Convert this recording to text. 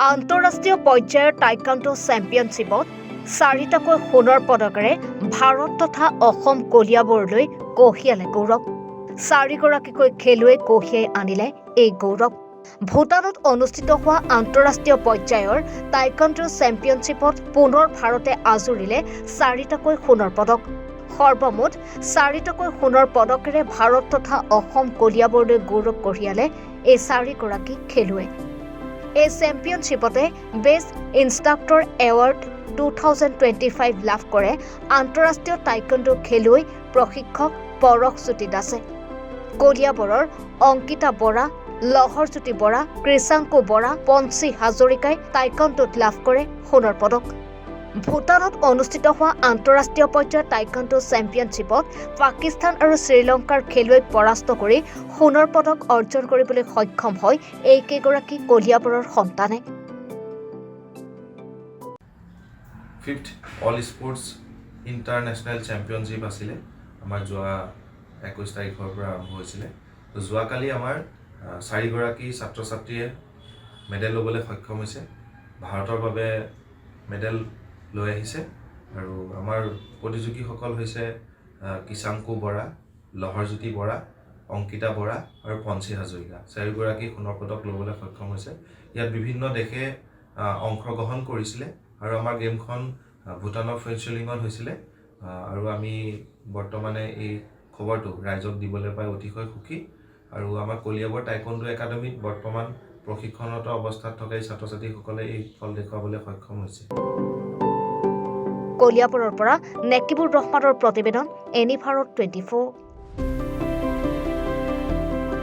আন্তঃৰাষ্ট্ৰীয় পৰ্যায়ৰ টাইকাণ্ডো চেম্পিয়নশ্বিপত 4টাকৈ সোণৰ পদকেৰে ভাৰত তথা অসম কলিয়াবৰলৈ কঢ়িয়ালে গৌৰৱ। 4গৰাকীকৈ খেলুৱৈ কঢ়িয়াই আনিলে এই গৌৰৱ। ভূটানত অনুষ্ঠিত হোৱা আন্তঃৰাষ্ট্ৰীয় পৰ্যায়ৰ টাইকাণ্ডো চেম্পিয়নশ্বিপত পুনৰ ভাৰতে আজুৰিলে 4টাকৈ সোণৰ পদক। সৰ্বমুঠ 4টাকৈ সোণৰ পদকেৰে ভাৰত তথা অসম কলিয়াবৰলৈ গৌৰৱ কঢ়িয়ালে এই 4গৰাকী খেলুৱৈ। এই চেম্পিয়নশ্বিপতে বেষ্ট ইনষ্ট্ৰাক্টৰ এৱাৰ্ড 2025 লাভ কৰে আন্তঃৰাষ্ট্ৰীয় টাইকাণ্ডো খেলুৱৈ প্ৰশিক্ষক পৰশজ্যোতি দাসে। কলিয়াবৰৰ অংকিতা বৰা, লহৰজ্যোতি বৰা, কৃষাংকু বৰা, পঞ্চী হাজৰিকাই টাইকাণ্ডোত লাভ কৰে সোণৰ পদক। ভূটানত অনুষ্ঠিত হোৱা আন্তঃৰাষ্ট্ৰীয় পৰ্যায়ৰ টাইকাণ্ডো চেম্পিয়নশ্বিপত পাকিস্তান আৰু শ্ৰীলংকাৰ খেলুৱৈক পৰাস্ত কৰি সোণৰ পদক অৰ্জন কৰিবলৈ সক্ষম হয় এইকেইগৰাকী কলিয়াবৰৰ সন্তানে। 5th all sports international championship আছিলে আমাৰ যোৱা 21 তাৰিখৰ পৰা আৰম্ভ হৈছিলে। তো যোৱাকালি আমাৰ 4গৰাকী ছাত্ৰ ছাত্ৰীয়ে মেডেল ল'বলৈ সক্ষম হৈছে, ভাৰতৰ বাবে মেডেল লৈ আহিছে। আৰু আমাৰ প্ৰতিযোগীসকল হৈছে কৃষাংকু বৰা, লহৰজ্যোতি বৰা, অংকিতা বৰা আৰু পঞ্চী হাজৰিকা। 4গৰাকী সোণৰ পদক ল'বলৈ সক্ষম হৈছে। ইয়াত বিভিন্ন দেশে অংশগ্ৰহণ কৰিছিলে আৰু আমাৰ গেমখন ভূটানৰ ফেঞ্চলিঙত হৈছিলে। আৰু আমি বৰ্তমানে এই খবৰটো ৰাইজক দিবলৈ পাই অতিশয় সুখী। আৰু আমাৰ কলিয়াবৰ টাইকাণ্ডো একাডেমীত বৰ্তমান প্ৰশিক্ষণৰত অৱস্থাত থকা এই ছাত্ৰ ছাত্ৰীসকলে এই ফল দেখুৱাবলৈ সক্ষম হৈছে। কলিয়াবৰৰ পৰা নেকিবুৰ ৰহমানৰ প্ৰতিবেদন, এনি ভাৰত 24।